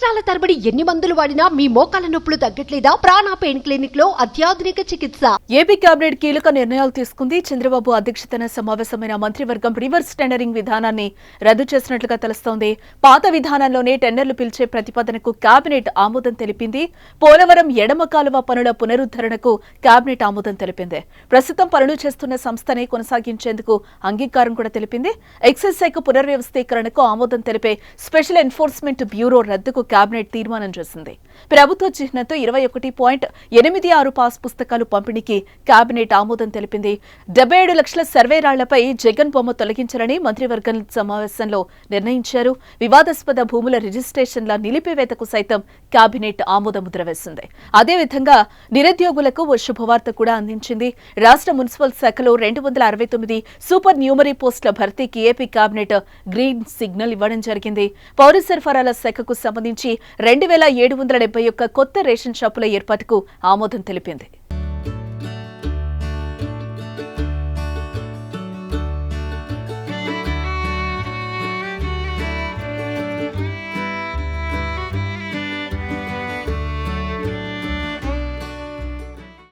సంవత్సరాల తరబడి ఎన్ని మందులు వాడినా మీ మోకాల నొప్పులు తగ్గట్లేదా? ప్రాణ పెయిన్ క్లినిక్ లో అత్యాధునిక చికిత్స. ఏపీ కేబినెట్ కీలక నిర్ణయాలు తీసుకుంది. చంద్రబాబు అధ్యక్షతన సమావేశమైన మంత్రివర్గం రివర్స్ టెండరింగ్ విధానాన్ని రద్దు చేసినట్లుగా తెలుస్తోంది. పాత విధానంలోనే టెండర్లు పిలిచే ప్రతిపాదనకు కేబినెట్ ఆమోదం తెలిపింది. పోలవరం ఎడమ కాలువ పనుల పునరుద్ధరణకు కేబినెట్ ఆమోదం తెలిపింది. ప్రస్తుతం పనులు చేస్తున్న సంస్థనే కొనసాగించేందుకు అంగీకారం కూడా తెలిపింది. ఎక్సైజ్ శాఖ పునర్వ్యవస్థీకరణకు ఆమోదం తెలిపే స్పెషల్ ఎన్ఫోర్స్మెంట్ బ్యూరో రద్దుకు కేబినెట్ తీర్మానం చేసింది. ప్రభుత్వ చిహ్నంతో 21.86 పాస్ పుస్తకాలు పంపిణీకి కేబినెట్ ఆమోదం తెలిపింది. 77 లక్షల సర్వే రాళ్లపై జగన్ బొమ్మ తొలగించాలని మంత్రివర్గం సమావేశంలో నిర్ణయించారు. వివాదాస్పద భూముల రిజిస్ట్రేషన్ల నిలిపివేతకు సైతం కేబినెట్ ఆమోద ముద్ర వేసింది. అదేవిధంగా నిరుద్యోగులకు ఓ శుభవార్త కూడా అందించింది. రాష్ట్ర మున్సిపల్ శాఖలో 269 సూపర్ న్యూమరీ పోస్టుల భర్తీకి ఏపీ కేబినెట్ గ్రీన్ సిగ్నల్ ఇవ్వడం జరిగింది. పౌర సరఫరాల శాఖకు సంబంధించి 2771 కొత్త రేషన్ షాపుల ఏర్పాటుకు ఆమోదం తెలిపింది.